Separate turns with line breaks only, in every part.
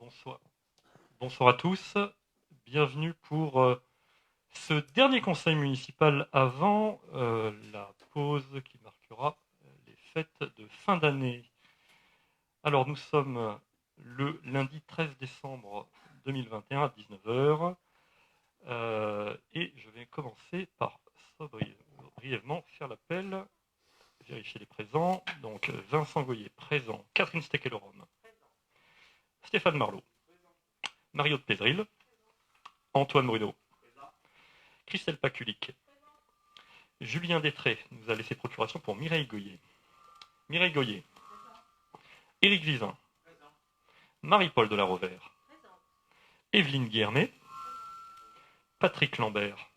Bonsoir. Bonsoir à tous. Bienvenue pour ce dernier conseil municipal avant la pause qui marquera les fêtes de fin d'année. Alors nous sommes le lundi 13 décembre 2021 à 19h et je vais commencer par brièvement faire l'appel, vérifier les présents. Donc Vincent Goyer, présent. Catherine Stekelorum. Stéphane Marlot. Mario de Pézril. Antoine Bruno. Christelle Paculic. Julien Détré nous a laissé procuration pour Mireille Goyer. Mireille Goyer. Éric Vizin. Marie-Paul de la Rovère. Evelyne Guernet. Patrick Lambert.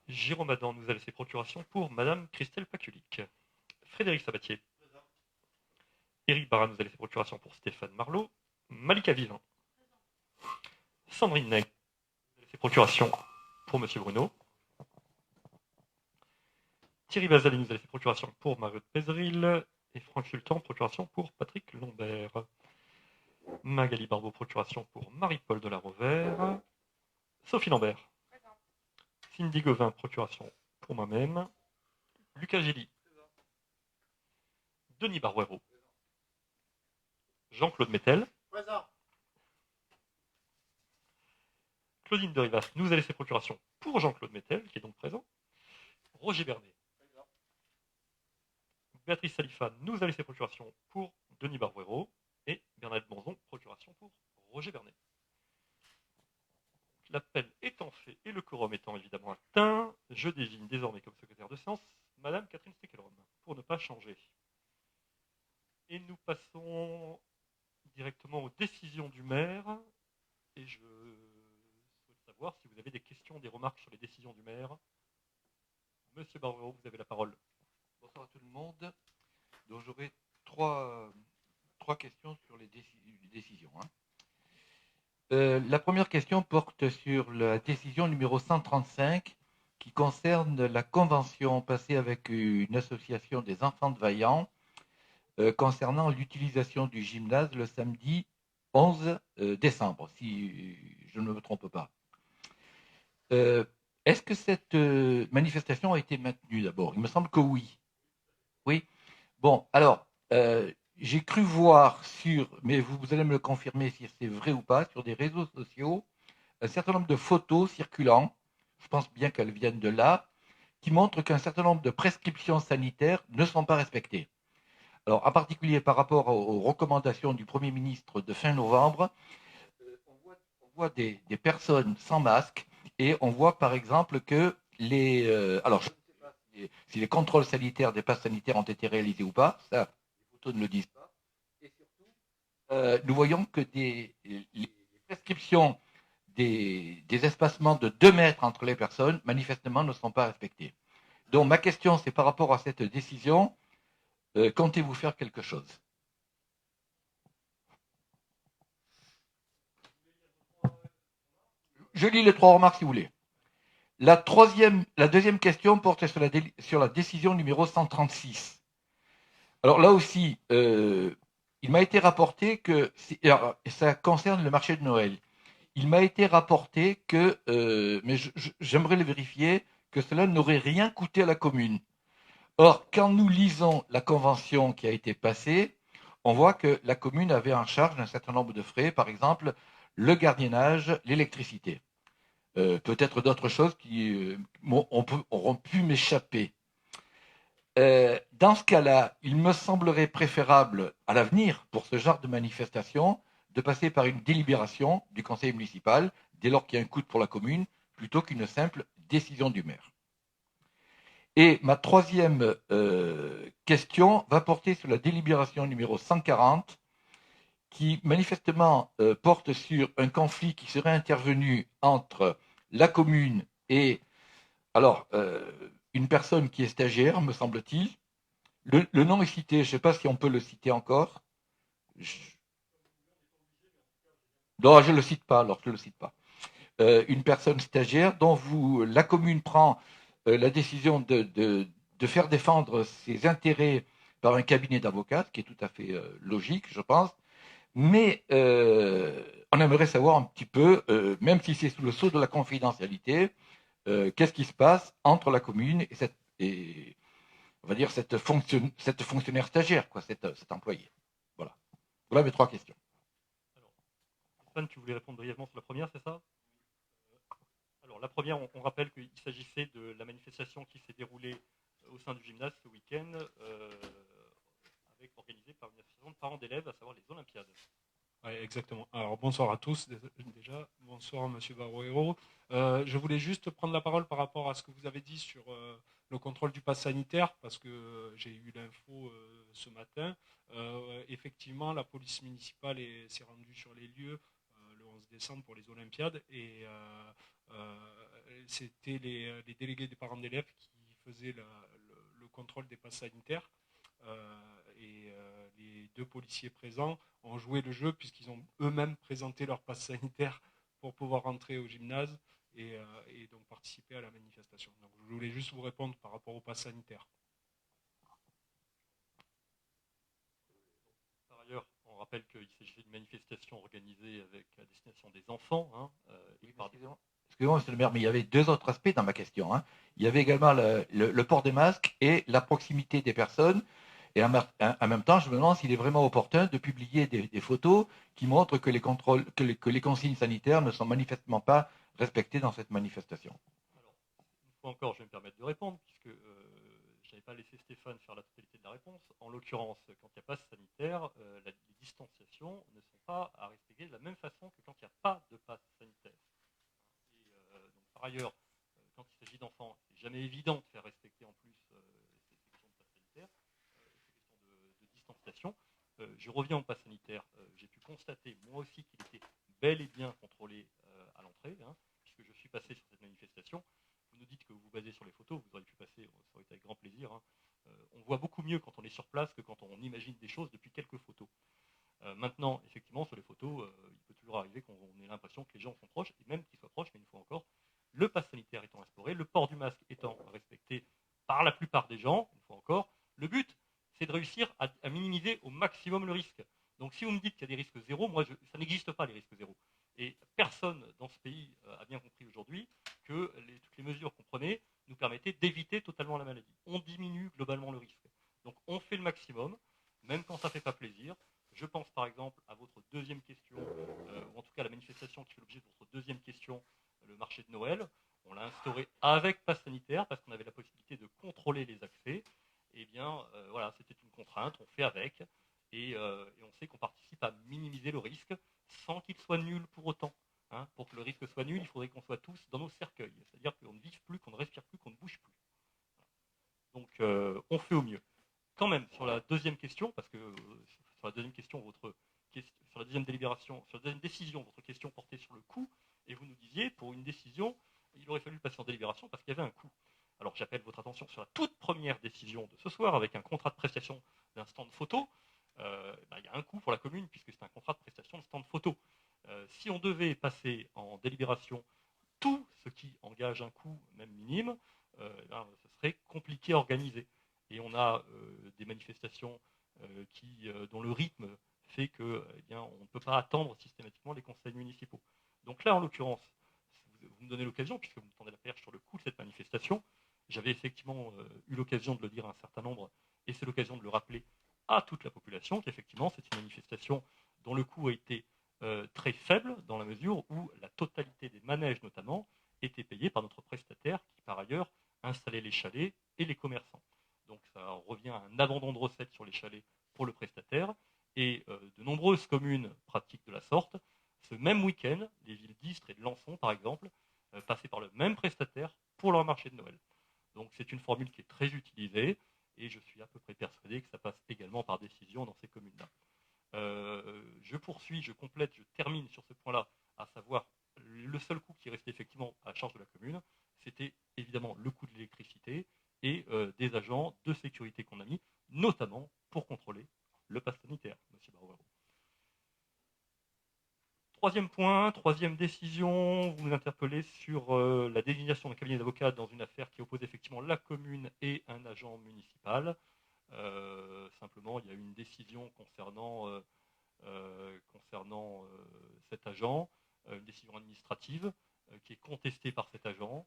Jérôme Adam nous a laissé procuration pour Madame Christelle Paculic. Frédéric Sabatier. Éric Barra nous a laissé procuration pour Stéphane Marlot. Malika Vivin. Sandrine Neg nous a laissé procuration pour Monsieur Bruno. Thierry Basali nous a laissé procuration pour Mario de Pézril. Et Franck Sultan, procuration pour Patrick Lambert. Magali Barbeau, procuration pour Marie-Paul de la Rovère. Sophie Lambert. Cindy Gauvin, procuration pour moi-même. Lucas Gély. Denis Barouero. Jean-Claude Mettel. Claudine de Rivas nous a laissé procuration pour Jean-Claude Mettel, qui est donc présent. Roger Bernet. Béatrice Salifa nous a laissé procuration pour Denis Barouero. Et Bernadette Bonzon, procuration pour Roger Bernet. L'appel étant fait et le quorum étant évidemment atteint, je désigne désormais comme secrétaire de séance Madame Catherine Stekelorum, pour ne pas changer. Et nous passons directement aux décisions du maire. Et je souhaite savoir si vous avez des questions, des remarques sur les décisions du maire. Monsieur Barouero, vous avez la parole.
Bonsoir à tout le monde. Donc j'aurai trois questions sur les décisions. La première question porte sur la décision numéro 135 qui concerne la convention passée avec une association des enfants de Vaillant concernant l'utilisation du gymnase le samedi 11 décembre, si je ne me trompe pas. Est-ce que cette manifestation a été maintenue d'abord? Il me semble que oui. Oui. Bon, alors, j'ai cru voir mais vous allez me le confirmer si c'est vrai ou pas, sur des réseaux sociaux, un certain nombre de photos circulant, je pense bien qu'elles viennent de là, qui montrent qu'un certain nombre de prescriptions sanitaires ne sont pas respectées. Alors, en particulier par rapport aux recommandations du Premier ministre de fin novembre, on voit des personnes sans masque et on voit par exemple que alors, je ne sais pas si les contrôles sanitaires des passes sanitaires ont été réalisés ou pas, ça, les photos ne le disent pas. Et surtout, nous voyons que les prescriptions des espacements de 2 mètres entre les personnes, manifestement, ne sont pas respectées. Donc, ma question, c'est par rapport à cette décision, comptez-vous faire quelque chose? Je lis les 3 remarques si vous voulez. La deuxième question porte sur la décision numéro 136. Alors là aussi, il m'a été rapporté que, ça concerne le marché de Noël, il m'a été rapporté que, mais j'aimerais le vérifier, que cela n'aurait rien coûté à la commune. Or, quand nous lisons la convention qui a été passée, on voit que la commune avait en charge d'un certain nombre de frais, par exemple le gardiennage, l'électricité. Peut-être d'autres choses qui auront pu m'échapper. Dans ce cas-là, il me semblerait préférable à l'avenir, pour ce genre de manifestation, de passer par une délibération du conseil municipal, dès lors qu'il y a un coût pour la commune, plutôt qu'une simple décision du maire. Et ma troisième question va porter sur la délibération numéro 140, qui manifestement porte sur un conflit qui serait intervenu entre la commune et une personne qui est stagiaire, me semble-t-il. Le nom est cité, je ne sais pas si on peut le citer encore. Non, je ne le cite pas, alors je ne le cite pas. Une personne stagiaire dont la commune prend la décision de faire défendre ses intérêts par un cabinet d'avocats, ce qui est tout à fait logique, je pense. Mais on aimerait savoir un petit peu, même si c'est sous le sceau de la confidentialité, qu'est-ce qui se passe entre la commune et on va dire cette fonctionnaire stagiaire, quoi, cet employé. Voilà. Voilà mes 3 questions.
Alors, Stéphane, tu voulais répondre brièvement sur la première, c'est ça? Alors, la première, on rappelle qu'il s'agissait de la manifestation qui s'est déroulée au sein du gymnase ce week-end, organisée par une association de parents d'élèves, à savoir les Olympiades.
Ouais, exactement. Alors bonsoir à tous déjà. Bonsoir Monsieur Barouero. Je voulais juste prendre la parole par rapport à ce que vous avez dit sur le contrôle du pass sanitaire, parce que j'ai eu l'info ce matin. Effectivement, la police municipale s'est rendue sur les lieux le 11 décembre pour les Olympiades et c'était les délégués des parents d'élèves qui faisaient le contrôle des passes sanitaires. Les 2 policiers présents ont joué le jeu puisqu'ils ont eux-mêmes présenté leur passe sanitaire pour pouvoir rentrer au gymnase et donc participer à la manifestation. Donc je voulais juste vous répondre par rapport au pass sanitaire.
Par ailleurs, on rappelle qu'il s'agit d'une manifestation organisée avec à destination des enfants.
Excusez-moi, monsieur le maire, mais il y avait 2 autres aspects dans ma question. Hein. Il y avait également le port des masques et la proximité des personnes. Et en même temps, je me demande s'il est vraiment opportun de publier des photos qui montrent que les consignes sanitaires ne sont manifestement pas respectées dans cette manifestation.
Alors, une fois encore, je vais me permettre de répondre, puisque je n'avais pas laissé Stéphane faire la totalité de la réponse. En l'occurrence, quand il n'y a pas de sanitaire, les distanciations ne sont pas à respecter de la même façon que quand il n'y a pas de passe sanitaire. Et donc, par ailleurs, quand il s'agit d'enfants, c'est jamais évident de faire respecter en plus ces questions de passe sanitaire, ces questions de distanciation. Je reviens au pass sanitaire. J'ai pu constater, moi aussi, qu'il était bel et bien contrôlé à l'entrée, hein, puisque je suis passé sur cette manifestation. Vous nous dites que vous vous basez sur les photos, vous auriez pu passer, ça aurait été avec grand plaisir. Hein. On voit beaucoup mieux quand on est sur place que quand on imagine des choses depuis quelques photos. Maintenant, effectivement, sur les photos, il peut toujours arriver qu'on ait l'impression que les gens sont proches, et même qu'ils soient proches, mais une fois encore, le pass sanitaire étant instauré, le port du masque étant respecté par la plupart des gens, une fois encore, le but, c'est de réussir à minimiser au maximum le risque. Donc si vous me dites qu'il y a des risques zéro, moi, ça n'existe pas les risques zéro. Et personne dans ce pays a bien compris aujourd'hui que toutes les mesures qu'on prenait nous permettaient d'éviter totalement la maladie. On diminue globalement le risque. Donc on fait le maximum, même quand ça ne fait pas plaisir. Je pense par exemple à votre deuxième question, ou en tout cas à la manifestation qui fait l'objet de votre deuxième question, le marché de Noël. On l'a instauré avec pass sanitaire parce qu'on avait la possibilité de contrôler les accès. Eh bien, voilà, c'était une contrainte, on fait avec. Et on sait qu'on participe à minimiser le risque sans qu'il soit nul pour autant. Hein. Pour que le risque soit nul, il faudrait qu'on soit tous dans nos cercueils. C'est-à-dire qu'on ne vive plus, qu'on ne respire plus, qu'on ne bouge plus. Donc, on fait au mieux. Quand même, sur la deuxième question, parce que sur la deuxième question, sur la deuxième délibération, sur la deuxième décision, votre question portait sur le coût, et vous nous disiez, pour une décision, il aurait fallu passer en délibération parce qu'il y avait un coût. Alors j'appelle votre attention sur la toute première décision de ce soir, avec un contrat de prestation d'un stand photo. Il y a un coût pour la commune, puisque c'est un contrat de prestation de stand photo. Si on devait passer en délibération tout ce qui engage un coût, même minime, ce serait compliqué à organiser. Et on a des manifestations dont le rythme fait que, on ne peut pas attendre systématiquement les conseils municipaux. Donc là, en l'occurrence, vous me donnez l'occasion, puisque vous me tendez la perche sur le coût de cette manifestation, j'avais effectivement eu l'occasion de le dire à un certain nombre, et c'est l'occasion de le rappeler à toute la population, qu'effectivement, c'est une manifestation dont le coût a été très faible, dans la mesure où la totalité des manèges, notamment, était payée par notre prestataire, qui par ailleurs installait les chalets et les commerçants. Donc ça revient à un abandon de recettes sur les chalets pour le prestataire, et de nombreuses communes pratiquent de la sorte. Ce même week-end, les villes d'Istres et de Lançon, par exemple, passaient par le même prestataire pour leur marché de Noël. Donc c'est une formule qui est très utilisée, et je suis à peu près persuadé que ça passe également par décision dans ces communes-là. Je poursuis, je complète, je termine sur ce point-là, à savoir le seul coût qui restait effectivement à la charge de la commune, c'était évidemment le coût de l'électricité et des agents de sécurité qu'on a mis, notamment pour contrôler le pass sanitaire, monsieur Barouero. Troisième point, troisième décision, vous nous interpellez sur la désignation d'un cabinet d'avocats dans une affaire qui oppose effectivement la commune et un agent municipal. Simplement, il y a eu une décision concernant cet agent, une décision administrative qui est contestée par cet agent.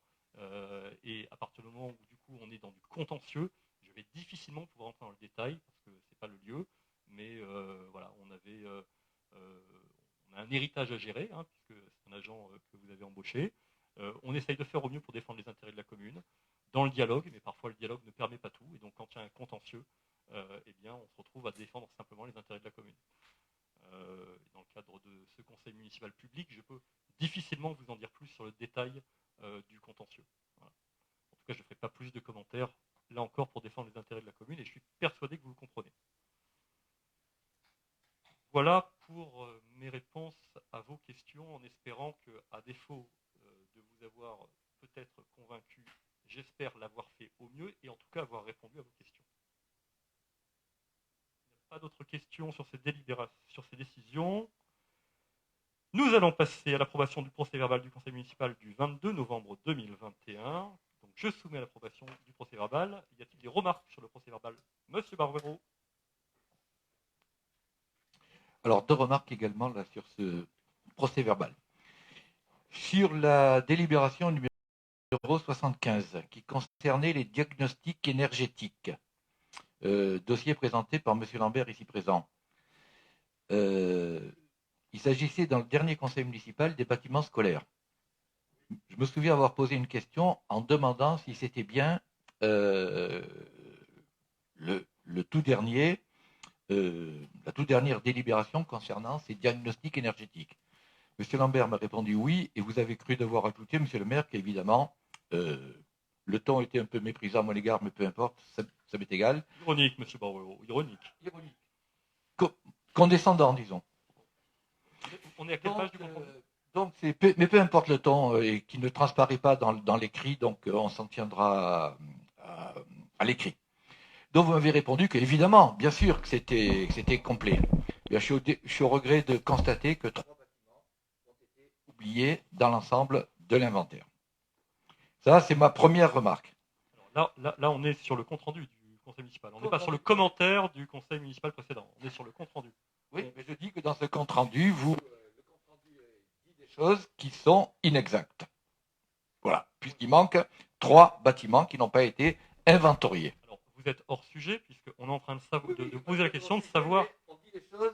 Et à partir du moment où du coup on est dans du contentieux, je vais difficilement pouvoir entrer dans le détail parce que c'est pas le lieu. Mais voilà, on a un héritage à gérer, hein, puisque c'est un agent que vous avez embauché. On essaye de faire au mieux pour défendre les intérêts de la commune, dans le dialogue, mais parfois le dialogue ne permet pas tout. Et donc quand il y a un contentieux, eh bien, on se retrouve à défendre simplement les intérêts de la commune. Dans le cadre de ce conseil municipal public, je peux difficilement vous en dire plus sur le détail du contentieux. Voilà. En tout cas, je ne ferai pas plus de commentaires, là encore, pour défendre les intérêts de la commune, et je suis persuadé que vous le comprenez. Voilà pour mes réponses à vos questions, en espérant qu'à défaut de vous avoir peut-être convaincu, j'espère l'avoir fait au mieux, et en tout cas avoir répondu à vos questions. Pas d'autres questions sur ces décisions. Nous allons passer à l'approbation du procès-verbal du conseil municipal du 22 novembre 2021. Donc, je soumets à l'approbation du procès-verbal. Y a-t-il des remarques sur le procès-verbal? Monsieur Barbero.
Alors, 2 remarques également là, sur ce procès-verbal. Sur la délibération numéro 75, qui concernait les diagnostics énergétiques, dossier présenté par M. Lambert, ici présent. Il s'agissait dans le dernier conseil municipal des bâtiments scolaires. Je me souviens avoir posé une question en demandant si c'était bien le tout dernier, la toute dernière délibération concernant ces diagnostics énergétiques. Monsieur Lambert m'a répondu oui, et vous avez cru devoir ajouter, monsieur le maire, qu'évidemment, le ton était un peu méprisant à mon égard, mais peu importe, ça m'est égal.
Ironique, monsieur Barbero, ironique.
Ironique. Condescendant, disons.
On est à quelle page du compromis?
Donc, mais peu importe le ton, et qui ne transparaît pas dans l'écrit, donc on s'en tiendra à l'écrit. Donc vous m'avez répondu que, évidemment, bien sûr que c'était complet. Bien, je suis au regret de constater que 3 bâtiments ont été oubliés dans l'ensemble de l'inventaire. Ça, c'est ma première remarque.
Alors là, on est sur le compte-rendu du conseil municipal. On n'est pas sur le commentaire du conseil municipal précédent. On est sur le compte-rendu.
Oui, mais je dis que dans ce compte-rendu, le compte-rendu dit des choses qui sont inexactes. Voilà, puisqu'il manque 3 bâtiments qui n'ont pas été inventoriés.
Alors, vous êtes hors sujet, puisqu'on est en train de poser la question de savoir...
On dit les choses.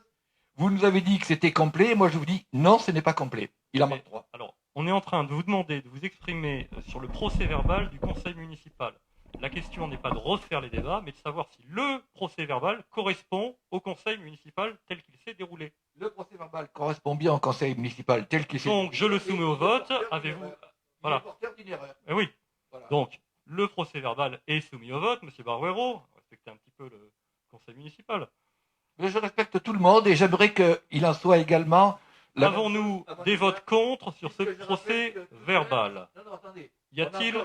Vous nous avez dit que c'était complet, moi je vous dis non, ce n'est pas complet. Il en manque 3.
Alors, on est en train de vous demander de vous exprimer sur le procès-verbal du conseil municipal. La question n'est pas de refaire les débats, mais de savoir si le procès-verbal correspond au conseil municipal tel qu'il s'est déroulé.
Le procès-verbal correspond bien au conseil municipal tel qu'il s'est déroulé.
Donc, je le soumets au vote. Avez-vous... Voilà. Oui. Voilà. Donc, le procès-verbal est soumis au vote, monsieur Barbero. Respectez un petit peu le conseil municipal.
Mais je respecte tout le monde et j'aimerais qu'il en soit également...
Avons-nous des votes contre sur ce procès-verbal?
Non, attendez.
Y a-t-il...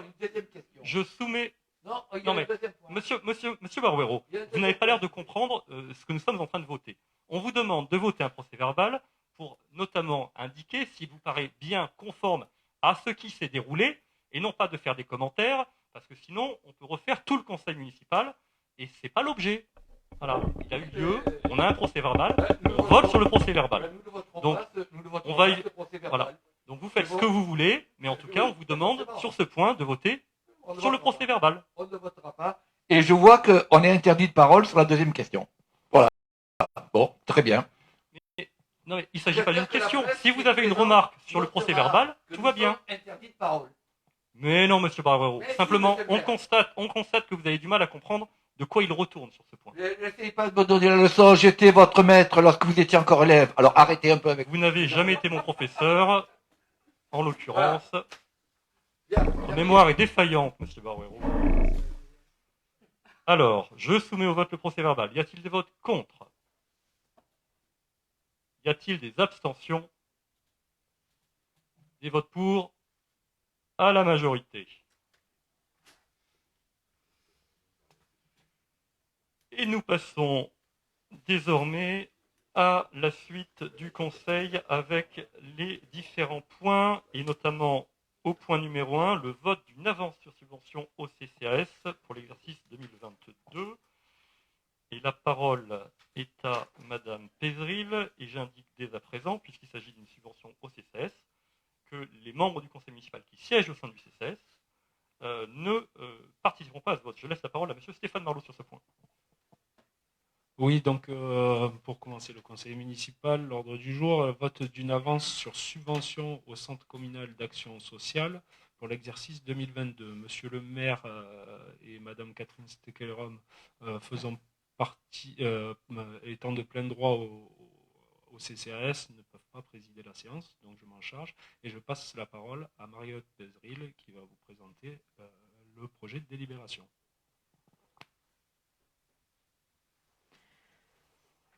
Je soumets...
Non, mais
monsieur Barbero, vous n'avez pas l'air de comprendre ce que nous sommes en train de voter. On vous demande de voter un procès-verbal pour notamment indiquer s'il vous paraît bien conforme à ce qui s'est déroulé et non pas de faire des commentaires, parce que sinon on peut refaire tout le conseil municipal et c'est pas l'objet. Voilà, il a eu lieu, on a un procès-verbal, on vote sur le procès-verbal. Donc, on va y... Voilà. Donc vous faites ce que vous voulez, mais en tout cas on vous demande sur ce point de voter sur le procès-verbal.
On ne votera pas. Et je vois qu'on est interdit de parole sur la deuxième question. Voilà. Bon, très bien.
Non, mais il ne s'agit pas d'une question. Si vous avez une remarque sur le procès-verbal, tout va bien.
Interdit de parole.
Mais non, monsieur Barbero. Simplement, on constate que vous avez du mal à comprendre de quoi il retourne sur ce point.
N'essayez pas de me donner la leçon. J'étais votre maître lorsque vous étiez encore élève. Alors arrêtez un peu avec...
Vous n'avez jamais été mon professeur, en l'occurrence. Votre mémoire est défaillante, monsieur Barbero. Alors, je soumets au vote le procès-verbal. Y a-t-il des votes contre? Y a-t-il des abstentions? Des votes pour à la majorité. Et nous passons désormais à la suite du Conseil avec les différents points, et notamment au point numéro 1, le vote d'une avance sur subvention au CCAS pour l'exercice 2022. la parole est à Madame Pézeril, et j'indique dès à présent, puisqu'il s'agit d'une subvention au CCS, que les membres du conseil municipal qui siègent au sein du CCS ne participeront pas à ce vote. Je laisse la parole à Monsieur Stéphane Marlot sur ce point.
Oui, donc pour commencer le conseil municipal, l'ordre du jour, vote d'une avance sur subvention au centre communal d'action sociale pour l'exercice 2022. Monsieur le maire et Madame Catherine Stekelrom faisant partie, étant de plein droit au CCAS, ne peuvent pas présider la séance, donc je m'en charge. Et je passe la parole à Mariotte Pézeril qui va vous présenter le projet de délibération.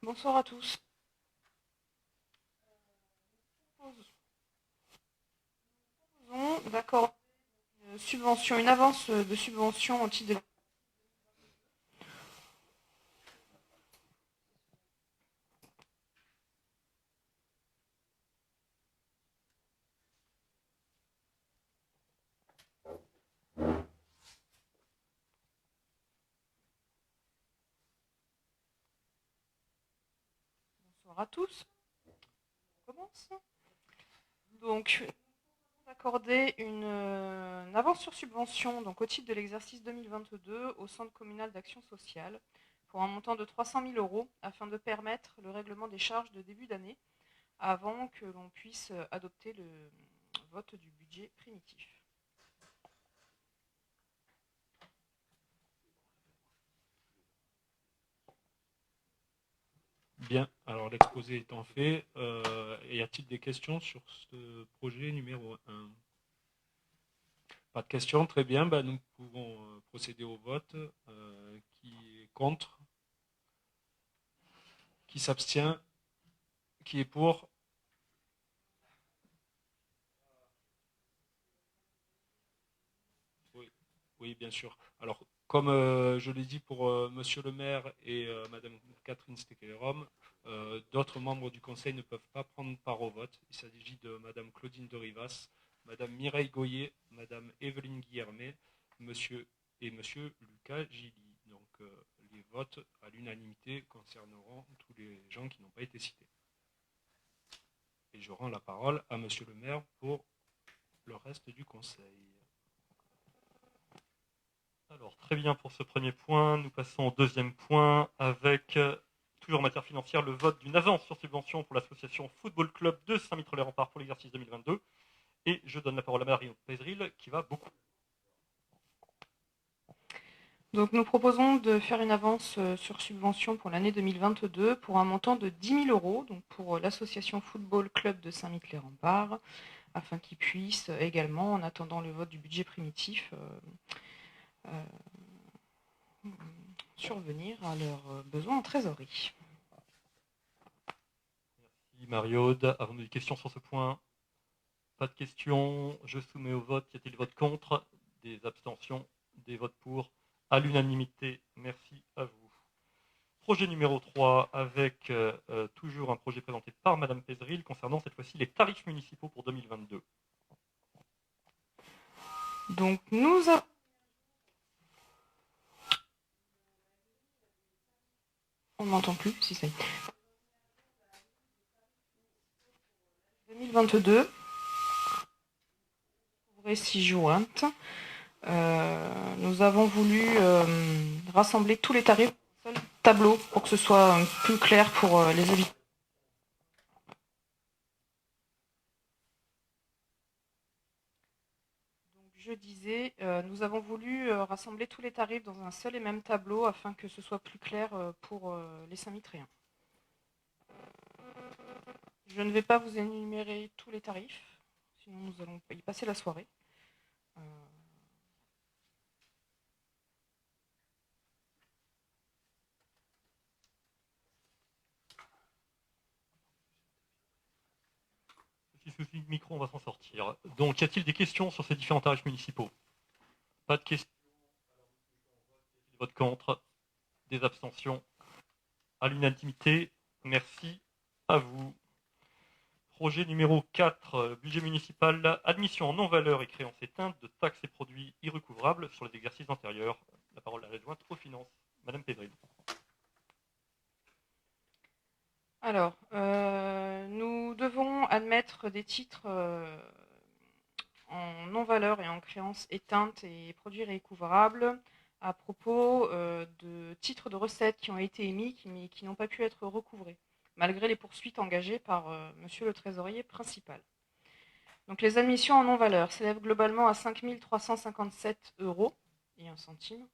Bonsoir à tous. Nous proposons d'accorder une avance de subvention au titre de Bonsoir à tous. On commence. Donc, d'accorder une avance sur subvention donc, au titre de l'exercice 2022 au Centre communal d'action sociale pour un montant de 300 000 € afin de permettre le règlement des charges de début d'année avant que l'on puisse adopter le vote du budget primitif.
Bien, alors l'exposé étant fait, y a-t-il des questions sur ce projet numéro 1? Pas de questions, très bien, nous pouvons procéder au vote. Qui est contre? Qui s'abstient? Qui est pour? Oui, bien sûr. Alors, comme je l'ai dit pour Monsieur le maire et Madame Catherine Stekerom, d'autres membres du conseil ne peuvent pas prendre part au vote. Il s'agit de Madame Claudine de Rivas, Madame Mireille Goyer, Madame Evelyne Guillermet, Monsieur Lucas Gilly. Donc, les votes à l'unanimité concerneront tous les gens qui n'ont pas été cités. Et je rends la parole à Monsieur le maire pour le reste du conseil.
Alors, très bien pour ce premier point. Nous passons au deuxième point avec, toujours en matière financière, le vote d'une avance sur subvention pour l'association Football Club de Saint-Mittre-les-Remparts pour l'exercice 2022. Et je donne la parole à Marion Pézeril qui va beaucoup.
Donc nous proposons de faire une avance sur subvention pour l'année 2022 pour un montant de 10 000 € donc pour l'association Football Club de Saint-Mittre-les-Remparts afin qu'ils puissent également, en attendant le vote du budget primitif, survenir à leurs besoins en trésorerie.
Merci Marie-Aude. Avons-nous des questions sur ce point? Pas de questions. Je soumets au vote. Y a-t-il des votes contre? Des abstentions? Des votes pour? À l'unanimité. Merci à vous. Projet numéro 3 avec toujours un projet présenté par Madame Pézeril concernant cette fois-ci les tarifs municipaux pour 2022.
Donc nous avons... On ne m'entend plus, si c'est... 2022, 6 jointes. Nous avons voulu rassembler tous les tarifs dans un seul tableau pour que ce soit plus clair pour les habitants. Donc, je disais, nous avons voulu rassembler tous les tarifs dans un seul et même tableau afin que ce soit plus clair pour les Saint-Mittréens. Je ne vais pas vous énumérer tous les tarifs, sinon nous allons y passer la soirée.
Petit souci de micro, on va s'en sortir. Donc, y a-t-il des questions sur ces différents tarifs municipaux? Pas de questions. Des votes contre? Des abstentions? À l'unanimité. Merci à vous. Projet numéro 4, budget municipal, admission en non-valeur et créance éteinte de taxes et produits irrécouvrables sur les exercices antérieurs. La parole à l'adjointe aux finances, Madame Pézeril.
contre des titres en non-valeur et en créances éteintes et produits récouvrables à propos de titres de recettes qui ont été émis mais qui n'ont pas pu être recouvrés, malgré les poursuites engagées par monsieur le trésorier principal. Donc les admissions en non-valeur s'élèvent globalement à 5 357 € et 1 centime,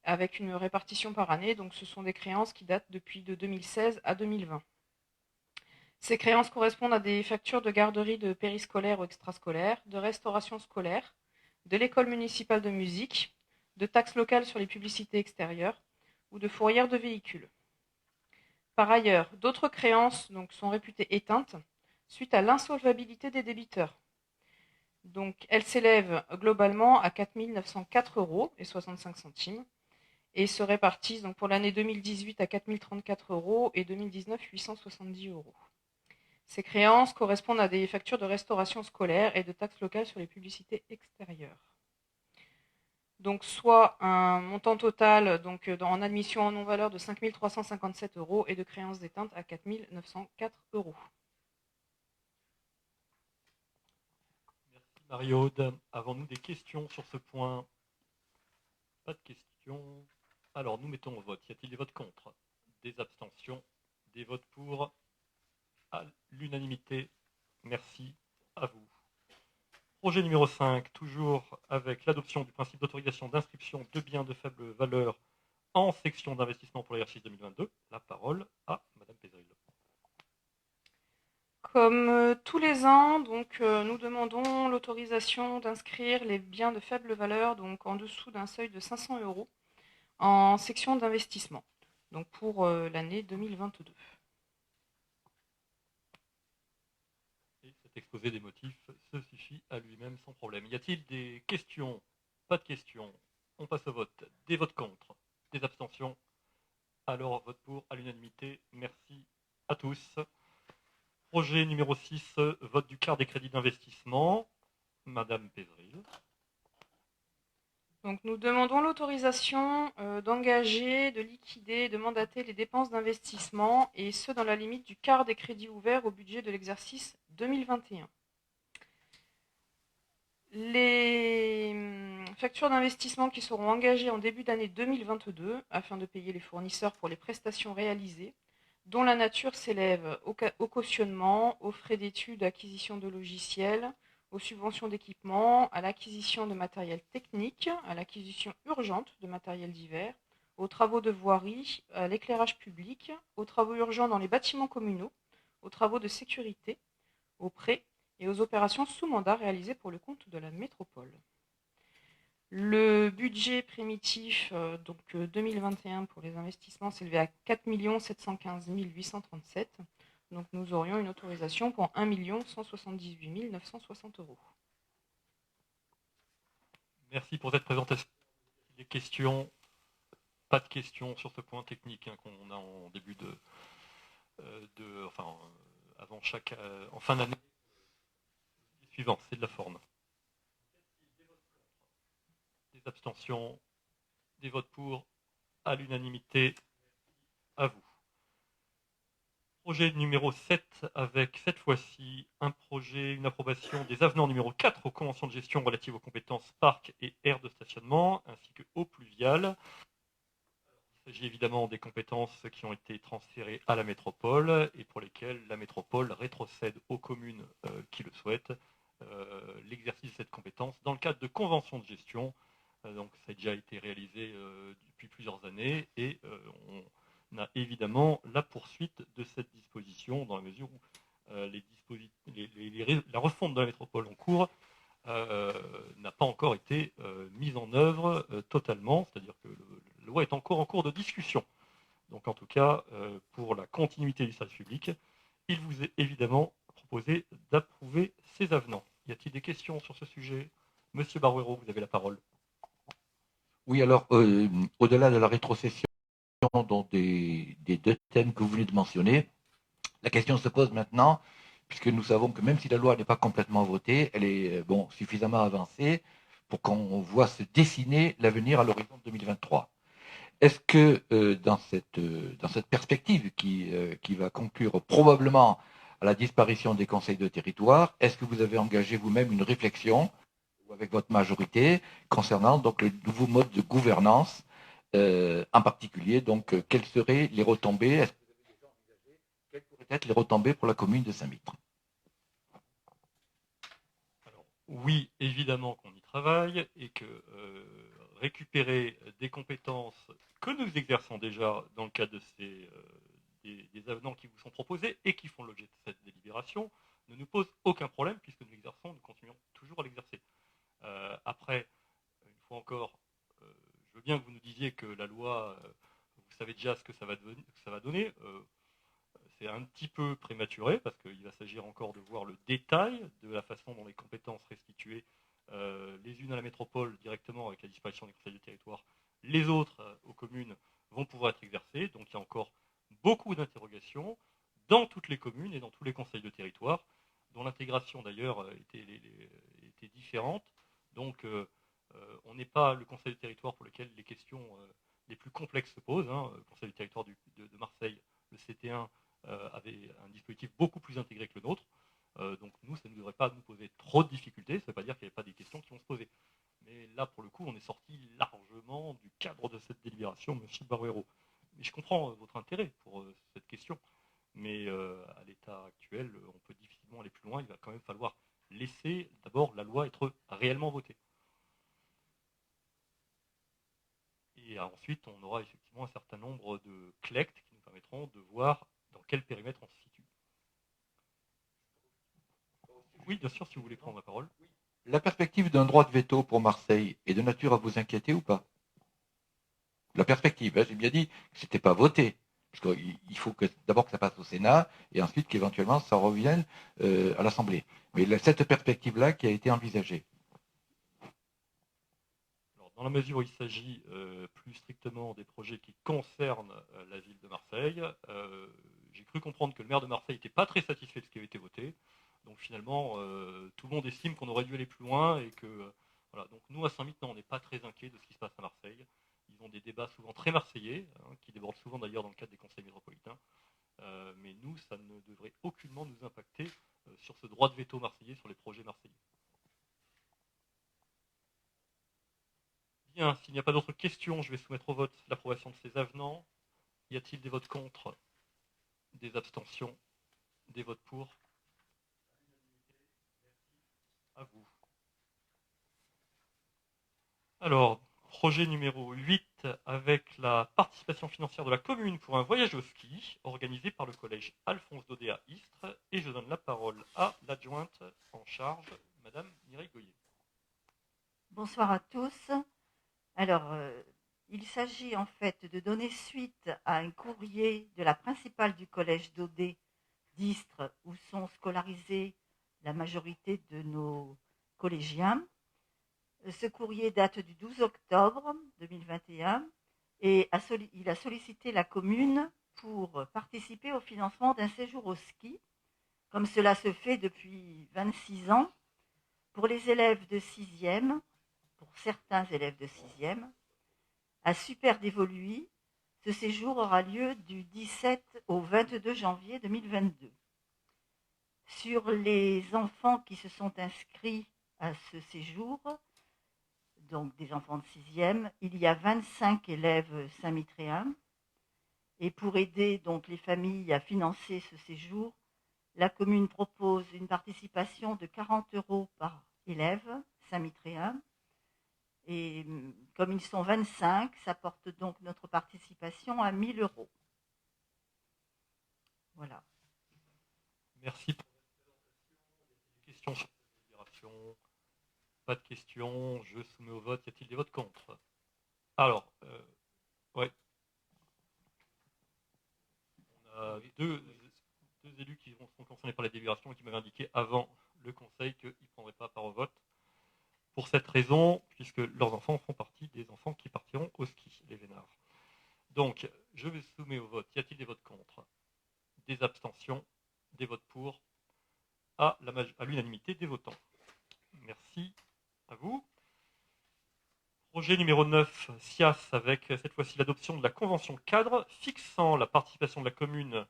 avec une répartition par année. Donc ce sont des créances qui datent depuis de 2016 à 2020. Ces créances correspondent à des factures de garderie de périscolaire ou extrascolaire, de restauration scolaire, de l'école municipale de musique, de taxes locales sur les publicités extérieures ou de fourrière de véhicules. Par ailleurs, d'autres créances sont réputées éteintes suite à l'insolvabilité des débiteurs. Donc, elles s'élèvent globalement à 4 904 € et 65 centimes et se répartissent donc pour l'année 2018 à 4 034 € et 2019 870 €. Ces créances correspondent à des factures de restauration scolaire et de taxes locales sur les publicités extérieures. Donc soit un montant total en admission en non-valeur de 5 357 € et de créances d'éteinte à 4 904 €.
Merci Marie-Aude. Avons-nous des questions sur ce point? Pas de questions. Alors nous mettons au vote. Y a-t-il des votes contre? Des abstentions? Des votes pour? À l'unanimité. Merci à vous. Projet numéro 5, toujours avec l'adoption du principe d'autorisation d'inscription de biens de faible valeur en section d'investissement pour l'exercice 2022. La parole à Madame Pézeril.
Comme tous les ans, nous demandons l'autorisation d'inscrire les biens de faible valeur en dessous d'un seuil de 500 € en section d'investissement, pour l'année 2022.
Et cet exposé des motifs se suffit à lui-même sans problème. Y a-t-il des questions? Pas de questions. On passe au vote. Des votes contre? Des abstentions? Alors, vote pour à l'unanimité. Merci à tous. Projet numéro 6, vote du quart des crédits d'investissement. Madame Pézeril.
Donc nous demandons l'autorisation d'engager, de liquider, de mandater les dépenses d'investissement, et ce dans la limite du quart des crédits ouverts au budget de l'exercice 2021. Les factures d'investissement qui seront engagées en début d'année 2022 afin de payer les fournisseurs pour les prestations réalisées, dont la nature s'élève au cautionnement, aux frais d'études, acquisition de logiciels, aux subventions d'équipement, à l'acquisition de matériel technique, à l'acquisition urgente de matériel divers, aux travaux de voirie, à l'éclairage public, aux travaux urgents dans les bâtiments communaux, aux travaux de sécurité, aux prêts et aux opérations sous mandat réalisées pour le compte de la métropole. Le budget primitif 2021 pour les investissements s'élevait à 4 715 837. Donc nous aurions une autorisation pour 1 178 960 €.
Merci pour cette présentation. Des questions? Pas de questions sur ce point technique qu'on a en début avant chaque, en fin d'année. Suivant, c'est de la forme. Des abstentions, des votes pour, à l'unanimité, à vous. Projet numéro 7, avec cette fois-ci une approbation des avenants numéro 4 aux conventions de gestion relatives aux compétences parcs et aires de stationnement, ainsi que eaux pluviales. Il s'agit évidemment des compétences qui ont été transférées à la métropole et pour lesquelles la métropole rétrocède aux communes qui le souhaitent l'exercice de cette compétence dans le cadre de conventions de gestion. Donc ça a déjà été réalisé depuis plusieurs années et on a évidemment la poursuite de cette disposition dans la mesure où la refonte de la métropole en cours n'a pas encore été mise en œuvre totalement, c'est-à-dire que la loi est encore en cours de discussion. Donc en tout cas, pour la continuité du service public, il vous est évidemment proposé d'approuver ces avenants. Y a-t-il des questions sur ce sujet? Monsieur Barouero, vous avez la parole.
Oui, alors, au-delà de la rétrocession des deux thèmes que vous venez de mentionner, la question se pose maintenant, puisque nous savons que même si la loi n'est pas complètement votée, elle est suffisamment avancée pour qu'on voit se dessiner l'avenir à l'horizon 2023. Est-ce que dans cette perspective qui va conclure probablement à la disparition des conseils de territoire. Est-ce que vous avez engagé vous-même une réflexion avec votre majorité concernant donc le nouveau mode de gouvernance, en particulier donc quelles seraient les retombées, est-ce que vous avez déjà envisagé quelles pourraient être les retombées pour la commune de Saint-Mitre?
Alors, oui, évidemment qu'on y travaille et que récupérer des compétences que nous exerçons déjà dans le cadre de des avenants qui vous sont proposés et qui font l'objet de cette délibération ne nous pose aucun problème puisque nous l'exerçons, nous continuons toujours à l'exercer. Après, une fois encore, je veux bien que vous nous disiez que la loi, vous savez déjà ce que ça va donner. C'est un petit peu prématuré parce qu'il va s'agir encore de voir le détail de la façon dont les compétences restituées les unes à la métropole directement avec la disparition des conseils de territoire, les autres aux communes vont pouvoir être exercées. Donc il y a encore beaucoup d'interrogations dans toutes les communes et dans tous les conseils de territoire, dont l'intégration d'ailleurs était différente. Donc on n'est pas le conseil de territoire pour lequel les questions les plus complexes se posent. Le conseil du territoire de Marseille, le CT1, avait un dispositif beaucoup plus intégré que le nôtre. Donc nous, ça ne devrait pas nous poser trop de difficultés. Ça ne veut pas dire qu'il n'y a pas des questions qui vont se poser. Mais là, pour le coup, on est sorti largement du cadre de cette délibération, monsieur Baruero. Mais je comprends votre intérêt pour cette question. Mais à l'état actuel, on peut difficilement aller plus loin. Il va quand même falloir laisser d'abord la loi être réellement votée. Et ensuite, on aura effectivement un certain nombre de clects qui nous permettront de voir dans quel périmètre on se situe. Oui, bien sûr, si vous voulez prendre la parole.
La perspective d'un droit de veto pour Marseille est de nature à vous inquiéter ou pas? La perspective, j'ai bien dit que ce n'était pas voté. Parce qu'il faut d'abord que ça passe au Sénat et ensuite qu'éventuellement ça revienne à l'Assemblée. Mais cette perspective-là qui a été envisagée.
Alors, dans la mesure où il s'agit plus strictement des projets qui concernent la ville de Marseille, j'ai cru comprendre que le maire de Marseille n'était pas très satisfait de ce qui avait été voté. Donc finalement, tout le monde estime qu'on aurait dû aller plus loin et que voilà. Donc nous à Saint-Mitre, on n'est pas très inquiets de ce qui se passe à Marseille. Ils ont des débats souvent très marseillais, qui débordent souvent d'ailleurs dans le cadre des conseils métropolitains. Mais nous, ça ne devrait aucunement nous impacter sur ce droit de veto marseillais sur les projets marseillais. Bien, s'il n'y a pas d'autres questions, je vais soumettre au vote l'approbation de ces avenants. Y a-t-il des votes contre? Des abstentions? Des votes pour? À vous. Alors, projet numéro 8 avec la participation financière de la commune pour un voyage au ski organisé par le collège Alphonse Daudet à Istres. Et je donne la parole à l'adjointe en charge, Madame Mireille Goyer.
Bonsoir à tous. Alors, il s'agit en fait de donner suite à un courrier de la principale du collège Daudet d'Istres où sont scolarisés la majorité de nos collégiens. Ce courrier date du 12 octobre 2021 et il a sollicité la commune pour participer au financement d'un séjour au ski, comme cela se fait depuis 26 ans, pour les élèves de 6e, pour certains élèves de 6e. À Super d'Évoluy, ce séjour aura lieu du 17 au 22 janvier 2022. Sur les enfants qui se sont inscrits à ce séjour, donc des enfants de 6e, il y a 25 élèves saint-mitréens. Et pour aider donc les familles à financer ce séjour, la commune propose une participation de 40 € par élève saint-mitréen. Et comme ils sont 25, ça porte donc notre participation à 1 000 €. Voilà.
Merci pour cette présentation. Des questions sur cette délibération? Pas de questions. Je soumets au vote. Y a-t-il des votes contre? Alors, ouais. On a deux élus qui sont concernés par la délibération et qui m'avaient indiqué avant le conseil qu'ils ne prendraient pas part au vote. Pour cette raison, puisque leurs enfants font partie des enfants qui partiront au ski, les Vénards. Donc, je vais soumettre au vote. Y a-t-il des votes contre? Des abstentions? Des votes pour? À l'unanimité des votants. Merci à vous. Projet numéro 9, SIAS, avec cette fois-ci l'adoption de la convention cadre fixant la participation de la commune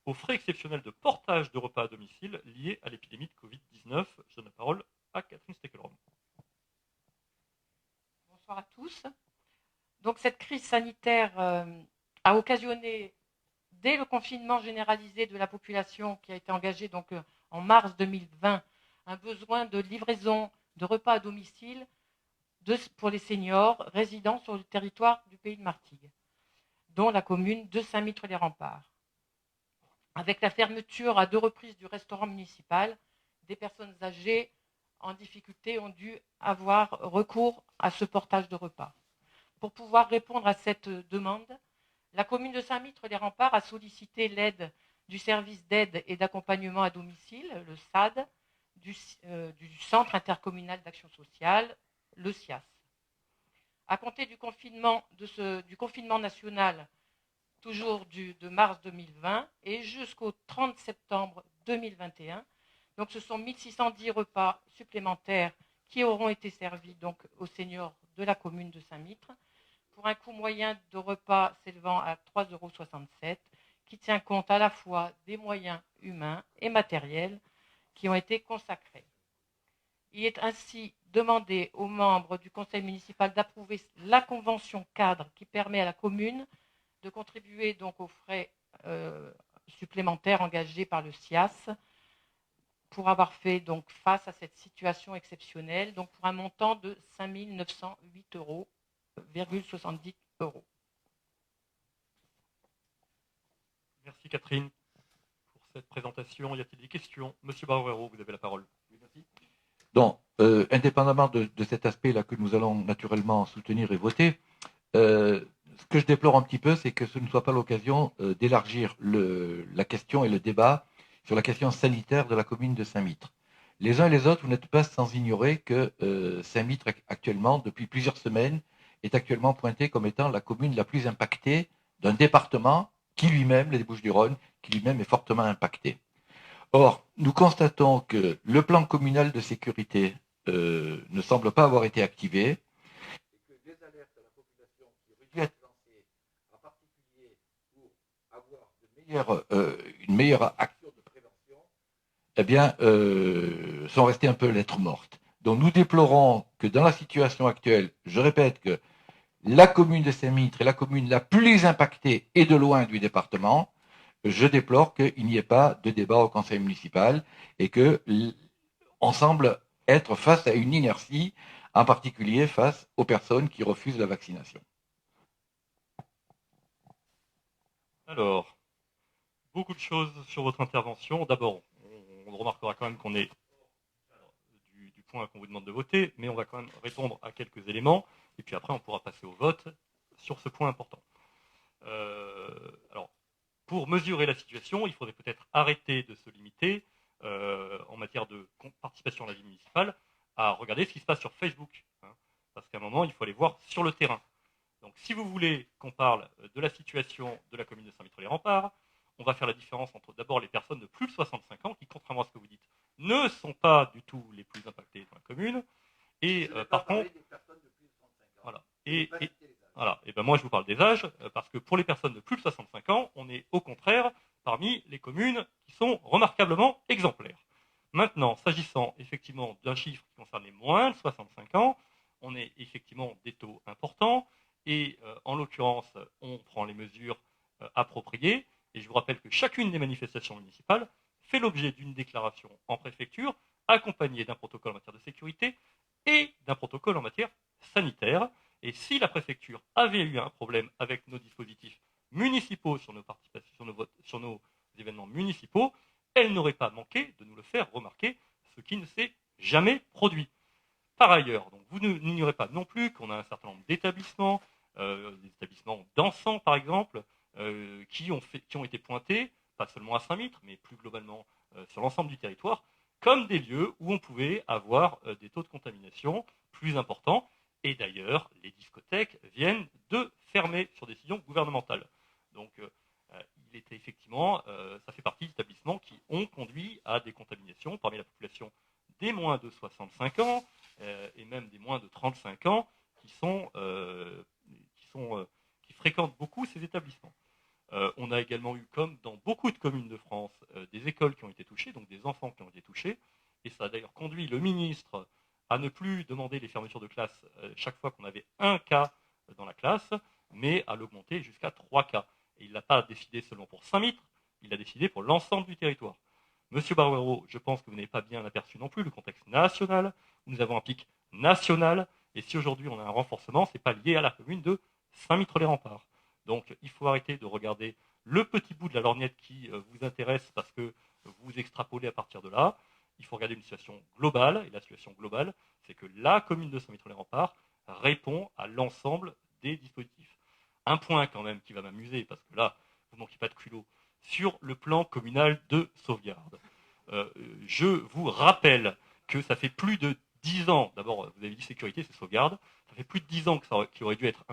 aux frais exceptionnels de portage de repas à domicile liés à l'épidémie de Covid-19. Je donne la parole à Catherine Steckelrom.
Bonsoir à tous. Donc cette crise sanitaire a occasionné, dès le confinement généralisé de la population qui a été engagé en mars 2020, un besoin de livraison de repas à domicile pour les seniors résidant sur le territoire du pays de Martigues, dont la commune de Saint-Mitre-les-Remparts. Avec la fermeture à 2 reprises du restaurant municipal, des personnes âgées en difficulté ont dû avoir recours à ce portage de repas. Pour pouvoir répondre à cette demande, la commune de Saint-Mitre-les-Remparts a sollicité l'aide du service d'aide et d'accompagnement à domicile, le SAD, du Centre intercommunal d'action sociale, le CIAS. À compter du confinement national, toujours de mars 2020, et jusqu'au 30 septembre 2021, donc ce sont 1610 repas supplémentaires qui auront été servis aux seniors de la commune de Saint-Mitre, pour un coût moyen de repas s'élevant à 3,67 €, qui tient compte à la fois des moyens humains et matériels qui ont été consacrés. Il est ainsi demandé aux membres du conseil municipal d'approuver la convention cadre qui permet à la commune de contribuer aux frais supplémentaires engagés par le CIAS pour avoir fait face à cette situation exceptionnelle, pour un montant de 5 908,70 €.
Merci Catherine pour cette présentation. Y a-t-il des questions? Monsieur Barrero, vous avez la parole.
Oui, merci. Donc, indépendamment de cet aspect-là que nous allons naturellement soutenir et voter, ce que je déplore un petit peu, c'est que ce ne soit pas l'occasion d'élargir la question et le débat sur la question sanitaire de la commune de Saint-Mitre. Les uns et les autres, vous n'êtes pas sans ignorer que Saint-Mitre, actuellement, depuis plusieurs semaines, est actuellement pointée comme étant la commune la plus impactée d'un département qui lui-même, les Bouches-du-Rhône, qui lui-même est fortement impacté. Or, nous constatons que le plan communal de sécurité ne semble pas avoir été activé, et que les alertes à la population qui auraient dû être lancées, en particulier pour avoir une meilleure action de prévention, eh bien, sont restées un peu lettres mortes. Donc, nous déplorons que dans la situation actuelle, je répète que la commune de Saint-Mitre est la commune la plus impactée et de loin du département. Je déplore qu'il n'y ait pas de débat au conseil municipal et qu'on semble être face à une inertie, en particulier face aux personnes qui refusent la vaccination.
Alors, beaucoup de choses sur votre intervention. D'abord, on remarquera quand même qu'on est du point qu'on vous demande de voter, mais on va quand même répondre à quelques éléments, et puis après on pourra passer au vote sur ce point important. Alors, pour mesurer la situation, il faudrait peut-être arrêter de se limiter en matière de participation à la vie municipale à regarder ce qui se passe sur Facebook, parce qu'à un moment, il faut aller voir sur le terrain. Donc, si vous voulez qu'on parle de la situation de la commune de Saint-Mitre-les-Remparts, on va faire la différence entre d'abord les personnes de plus de 65 ans, qui, contrairement à ce que vous dites, ne sont pas du tout les plus impactées dans la commune. Et par contre, voilà. Voilà. Et ben moi, je vous parle des âges, parce que pour les personnes de plus de 65 ans, on est au contraire parmi les communes qui sont remarquablement exemplaires. Maintenant, s'agissant effectivement d'un chiffre qui concerne les moins de 65 ans, on est effectivement des taux importants, et en l'occurrence, on prend les mesures appropriées, et je vous rappelle que chacune des manifestations municipales fait l'objet d'une déclaration en préfecture, accompagnée d'un protocole en matière de sécurité et d'un protocole en matière sanitaire. Et si la préfecture avait eu un problème avec nos dispositifs municipaux sur nos participations, sur nos événements municipaux, elle n'aurait pas manqué de nous le faire remarquer, ce qui ne s'est jamais produit. Par ailleurs, donc vous n'ignorez pas non plus qu'on a un certain nombre d'établissements, des établissements dansants par exemple, qui ont été pointés, pas seulement à Saint-Mitre, mais plus globalement sur l'ensemble du territoire, comme des lieux où on pouvait avoir des taux de contamination plus importants. Et d'ailleurs, les discothèques viennent de fermer sur décision gouvernementale. Donc, il était effectivement, ça fait partie d'établissements qui ont conduit à des contaminations parmi la population des moins de 65 ans et même des moins de 35 ans qui fréquentent beaucoup ces établissements. On a également eu, comme dans beaucoup de communes de France, des écoles qui ont été touchées, donc des enfants qui ont été touchés. Et ça a d'ailleurs conduit le ministre à ne plus demander les fermetures de classe chaque fois qu'on avait un cas dans la classe, mais à l'augmenter jusqu'à 3 cas. Et il ne l'a pas décidé seulement pour Saint-Mitre, il l'a décidé pour l'ensemble du territoire. Monsieur Barouero, je pense que vous n'avez pas bien aperçu non plus le contexte national. Nous avons un pic national, et si aujourd'hui on a un renforcement, ce n'est pas lié à la commune de Saint-Mitre-les-Remparts. Donc il faut arrêter de regarder le petit bout de la lorgnette qui vous intéresse parce que vous extrapolez à partir de là. Il faut regarder une situation globale, et la situation globale, c'est que la commune de Saint-Mitre-les-Remparts répond à l'ensemble des dispositifs. Un point quand même qui va m'amuser, parce que là, vous ne manquez pas de culot, sur le plan communal de sauvegarde. Je vous rappelle que ça fait plus de 10 ans, d'abord vous avez dit sécurité, c'est sauvegarde, ça fait plus de 10 ans que qui aurait dû être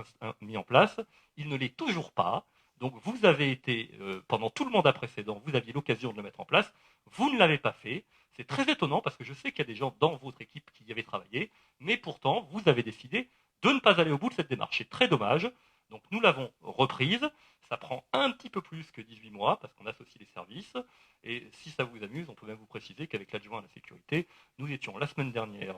mis en place, il ne l'est toujours pas, donc vous avez été, pendant tout le mandat précédent, vous aviez l'occasion de le mettre en place, vous ne l'avez pas fait, c'est très étonnant parce que je sais qu'il y a des gens dans votre équipe qui y avaient travaillé, mais pourtant vous avez décidé de ne pas aller au bout de cette démarche, c'est très dommage, donc nous l'avons reprise, ça prend un petit peu plus que 18 mois parce qu'on associe les services. Et si ça vous amuse, on peut même vous préciser qu'avec l'adjoint à la sécurité, nous étions la semaine dernière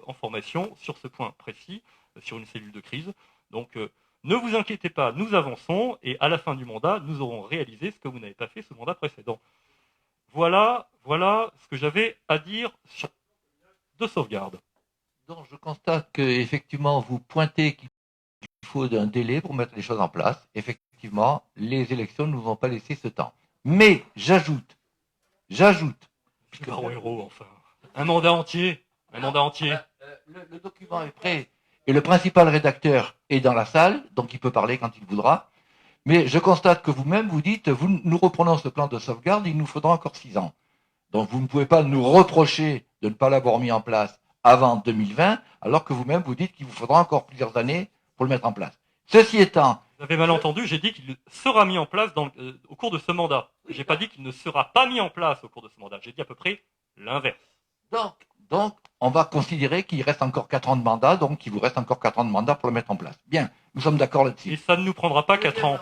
en formation sur ce point précis, sur une cellule de crise. Donc ne vous inquiétez pas, nous avançons et à la fin du mandat, nous aurons réalisé ce que vous n'avez pas fait sous le mandat précédent. Voilà ce que j'avais à dire sur de sauvegarde.
Donc je constate qu'effectivement, vous pointez qu'il faut un délai pour mettre les choses en place. Effectivement, les élections ne nous ont pas laissé ce temps. Mais j'ajoute.
Barouero, enfin. Un mandat entier.
Le document est prêt et le principal rédacteur est dans la salle, donc il peut parler quand il voudra. Mais je constate que vous-même, vous dites, nous reprenons ce plan de sauvegarde, il nous faudra encore 6 ans. Donc vous ne pouvez pas nous reprocher de ne pas l'avoir mis en place avant 2020, alors que vous-même, vous dites qu'il vous faudra encore plusieurs années pour le mettre en place. Ceci étant...
Vous avez mal entendu, j'ai dit qu'il sera mis en place au cours de ce mandat. J'ai pas dit qu'il ne sera pas mis en place au cours de ce mandat. J'ai dit à peu près l'inverse.
Donc, on va considérer qu'il reste encore 4 ans de mandat, donc il vous reste encore 4 ans de mandat pour le mettre en place. Bien, nous sommes d'accord là-dessus.
Et ça ne nous prendra pas 4 ans.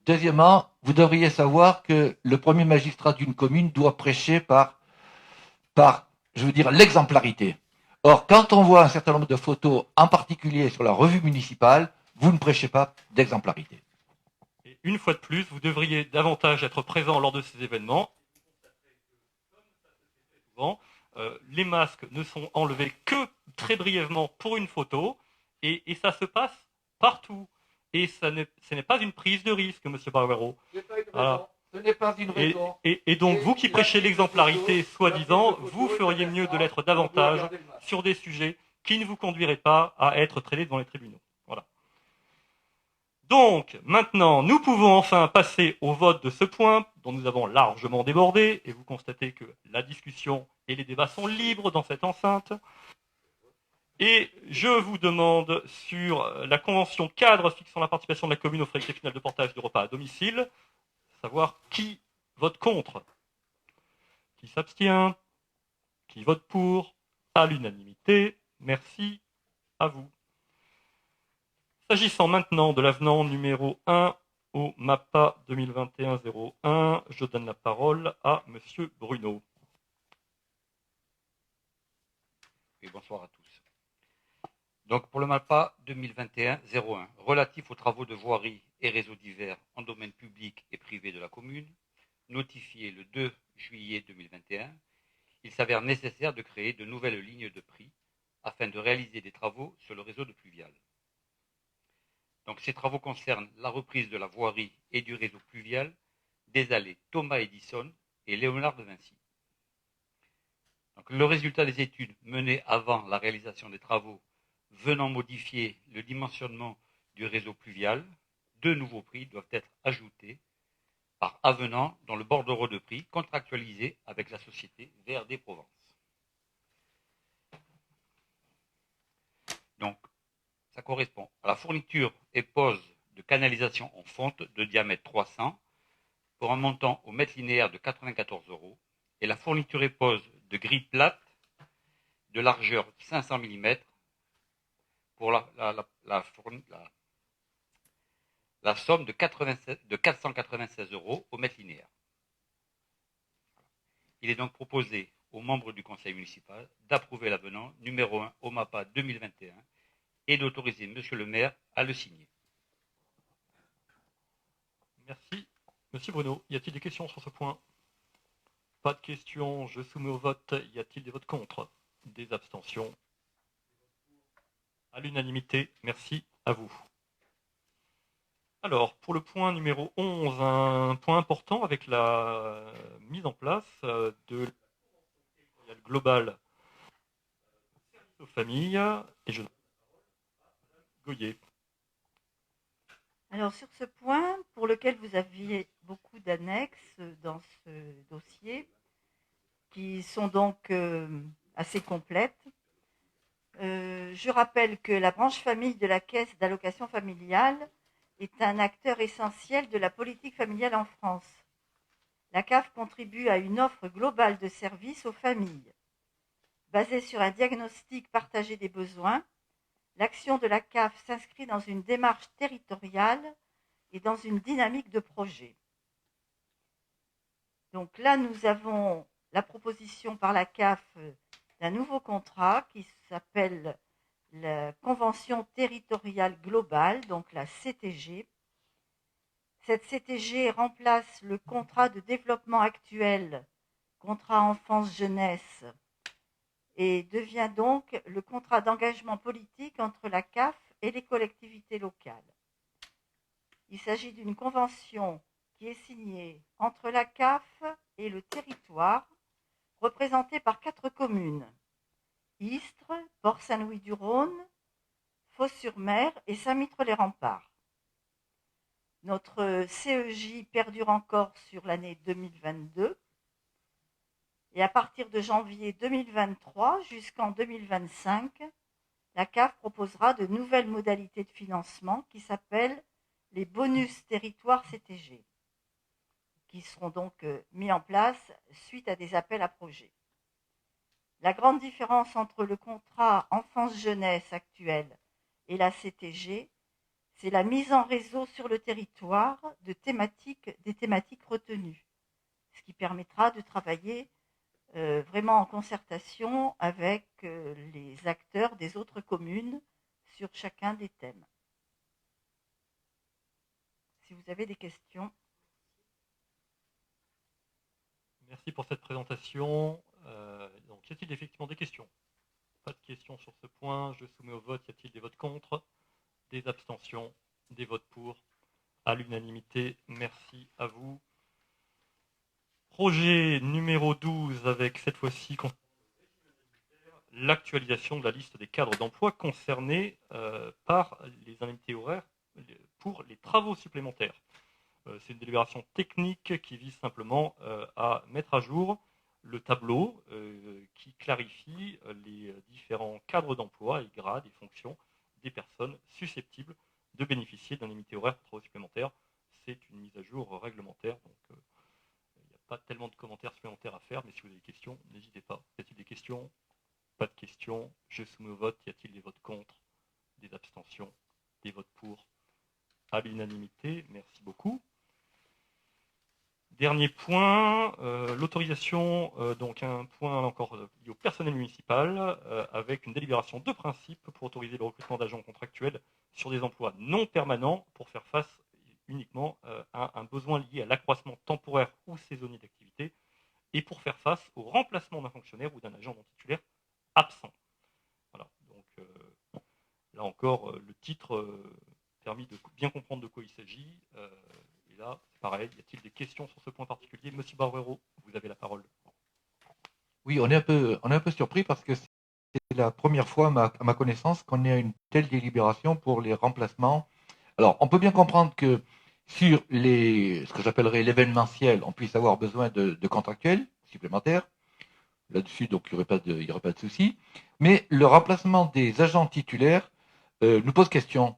Deuxièmement, vous devriez savoir que le premier magistrat d'une commune doit prêcher par, je veux dire, l'exemplarité. Or, quand on voit un certain nombre de photos, en particulier sur la revue municipale, vous ne prêchez pas d'exemplarité.
Et une fois de plus, vous devriez davantage être présent lors de ces événements. Les masques ne sont enlevés que très brièvement pour une photo, et ça se passe partout. Et ce n'est pas une prise de risque, monsieur Barouero.
Ce n'est pas une raison.
Et donc, vous qui prêchez l'exemplarité, soi-disant, vous feriez mieux de l'être davantage sur des sujets qui ne vous conduiraient pas à être traités devant les tribunaux. Voilà. Donc, maintenant, nous pouvons enfin passer au vote de ce point, dont nous avons largement débordé, et vous constatez que la discussion et les débats sont libres dans cette enceinte. Et je vous demande sur la convention cadre fixant la participation de la commune aux frais exceptionnels de portage de repas à domicile, savoir qui vote contre, qui s'abstient, qui vote pour, à l'unanimité. Merci à vous. S'agissant maintenant de l'avenant numéro 1 au MAPA 2021-01, je donne la parole à monsieur Bruno.
Oui, bonsoir à tous. Donc pour le MAPA 2021-01, relatif aux travaux de voirie et réseaux divers en domaine public et privé de la commune, notifié le 2 juillet 2021, il s'avère nécessaire de créer de nouvelles lignes de prix afin de réaliser des travaux sur le réseau de pluvial. Donc ces travaux concernent la reprise de la voirie et du réseau pluvial des allées Thomas Edison et Léonard de Vinci. Donc, le résultat des études menées avant la réalisation des travaux venant modifier le dimensionnement du réseau pluvial, 2 nouveaux prix doivent être ajoutés par avenant dans le bordereau de prix contractualisé avec la société VRD Provence. Donc, ça correspond à la fourniture et pose de canalisation en fonte de diamètre 300 pour un montant au mètre linéaire de 94 € et la fourniture et pose de grille plate de largeur 500 mm pour la la somme de 496 € au mètre linéaire. Il est donc proposé aux membres du conseil municipal d'approuver l'avenant numéro 1 au MAPA 2021 et d'autoriser monsieur le maire à le signer.
Merci. Monsieur Bruno, y a-t-il des questions sur ce point? Pas de questions, je soumets au vote. Y a-t-il des votes contre? Des abstentions? À l'unanimité, merci à vous. Alors, pour le point numéro 11, un point important avec la mise en place de la globale aux familles. Et je Goyer.
Alors sur ce point, pour lequel vous aviez beaucoup d'annexes dans ce dossier, qui sont donc assez complètes, je rappelle que la branche famille de la Caisse d'allocation familiale est un acteur essentiel de la politique familiale en France. La CAF contribue à une offre globale de services aux familles. Basée sur un diagnostic partagé des besoins, l'action de la CAF s'inscrit dans une démarche territoriale et dans une dynamique de projet. Donc là, nous avons la proposition par la CAF d'un nouveau contrat qui s'appelle la Convention territoriale globale, donc la CTG. Cette CTG remplace le contrat de développement actuel, contrat enfance-jeunesse, et devient donc le contrat d'engagement politique entre la CAF et les collectivités locales. Il s'agit d'une convention qui est signée entre la CAF et le territoire, représenté par 4 communes: Istres, Port-Saint-Louis-du-Rhône, Fos-sur-Mer et Saint-Mitre-les-Remparts. Notre CEJ perdure encore sur l'année 2022 et à partir de janvier 2023 jusqu'en 2025, la CAF proposera de nouvelles modalités de financement qui s'appellent les bonus territoires CTG, qui seront donc mis en place suite à des appels à projets. La grande différence entre le contrat enfance-jeunesse actuel et la CTG, c'est la mise en réseau sur le territoire des thématiques retenues, ce qui permettra de travailler vraiment en concertation avec les acteurs des autres communes sur chacun des thèmes. Si vous avez des questions.
Merci pour cette présentation. Donc, y a-t-il effectivement des questions? Pas de questions sur ce point. Je soumets au vote. Y a-t-il des votes contre? Des abstentions? Des votes pour? À l'unanimité, merci à vous. Projet numéro 12 avec cette fois-ci l'actualisation de la liste des cadres d'emploi concernés par les indemnités horaires pour les travaux supplémentaires. C'est une délibération technique qui vise simplement à mettre à jour le tableau qui clarifie les différents cadres d'emploi et grades et fonctions des personnes susceptibles de bénéficier d'indemnités horaires pour travaux supplémentaires. C'est une mise à jour réglementaire, donc il n'y a pas tellement de commentaires supplémentaires à faire, mais si vous avez des questions, n'hésitez pas. Y a-t-il des questions? Pas de questions. Je soumets au vote. Y a-t-il des votes contre? Des abstentions? Des votes pour? À l'unanimité, merci beaucoup. Dernier point, l'autorisation, donc un point encore lié au personnel municipal, avec une délibération de principe pour autoriser le recrutement d'agents contractuels sur des emplois non permanents pour faire face uniquement à un besoin lié à l'accroissement temporaire ou saisonnier d'activité et pour faire face au remplacement d'un fonctionnaire ou d'un agent non titulaire absent. Voilà, donc là encore, le titre permis de bien comprendre de quoi il s'agit. Et là, c'est pareil, y a-t-il des questions sur ce point particulier? Monsieur Barrero, vous avez la parole.
Oui, on est un peu surpris parce que c'est la première fois, à ma connaissance, qu'on ait une telle délibération pour les remplacements. Alors, on peut bien comprendre que sur ce que j'appellerais l'événementiel, on puisse avoir besoin de contractuels supplémentaires. Là-dessus, donc, il n'y aurait pas de souci. Mais le remplacement des agents titulaires nous pose question.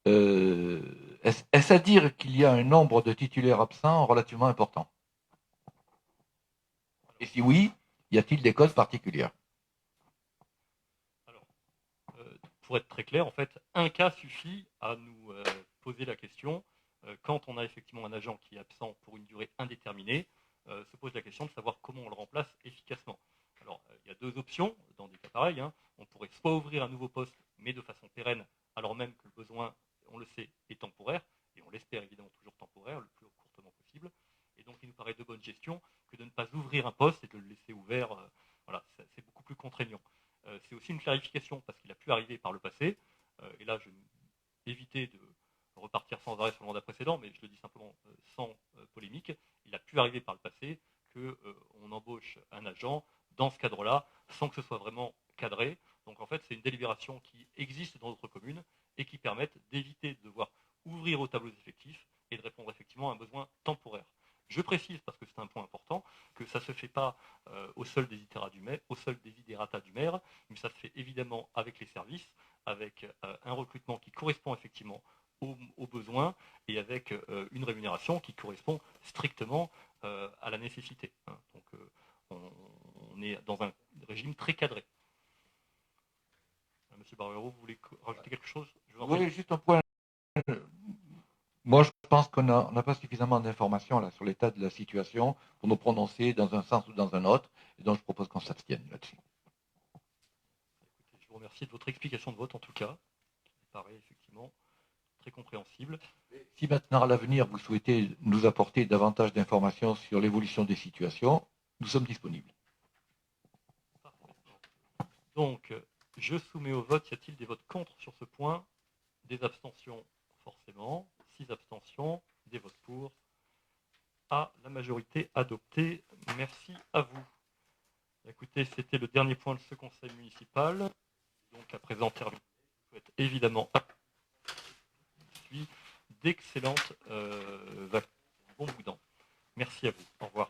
Est-ce à dire qu'il y a un nombre de titulaires absents relativement important? Et si oui, y a-t-il des causes particulières?
Alors, pour être très clair, en fait, un cas suffit à nous poser la question, quand on a effectivement un agent qui est absent pour une durée indéterminée, se pose la question de savoir comment on le remplace efficacement. Alors, il y a deux options dans des cas pareils. On pourrait soit ouvrir un nouveau poste, mais de façon pérenne, alors même que le besoin, on le sait, est temporaire, et on l'espère évidemment toujours temporaire, le plus courtement possible. Et donc, il nous paraît de bonne gestion que de ne pas ouvrir un poste et de le laisser ouvert. Voilà, c'est beaucoup plus contraignant. C'est aussi une clarification, parce qu'il a pu arriver par le passé, et là, je vais éviter de repartir sans arrêt sur le mandat précédent, mais je le dis simplement sans polémique, il a pu arriver par le passé qu'on embauche un agent dans ce cadre-là, sans que ce soit vraiment cadré. Donc en fait, c'est une délibération qui existe dans d'autres communes et qui permettent d'éviter de devoir ouvrir au tableau des effectifs et de répondre effectivement à un besoin temporaire. Je précise, parce que c'est un point important, que ça ne se fait pas au seul desiderata du maire, mais ça se fait évidemment avec les services, avec un recrutement qui correspond effectivement aux besoins et avec une rémunération qui correspond strictement à la nécessité. Donc on est dans un régime très cadré. Monsieur Barbero, vous voulez rajouter quelque chose?
Oui, juste un point. Moi, je pense qu'on n'a pas suffisamment d'informations là sur l'état de la situation pour nous prononcer dans un sens ou dans un autre, et donc je propose qu'on s'abstienne là-dessus.
Écoutez, je vous remercie de votre explication de vote en tout cas, qui me paraît effectivement très compréhensible.
Si maintenant, à l'avenir, vous souhaitez nous apporter davantage d'informations sur l'évolution des situations, nous sommes disponibles.
Parfait. Donc, je soumets au vote. Y a-t-il des votes contre sur ce point? Des abstentions, forcément. 6 abstentions. Des votes pour. À la majorité adoptée. Merci à vous. Écoutez, c'était le dernier point de ce conseil municipal. Donc, à présent terminé. Je souhaite évidemment d'excellentes vacances. Bon boudin. Merci à vous. Au revoir.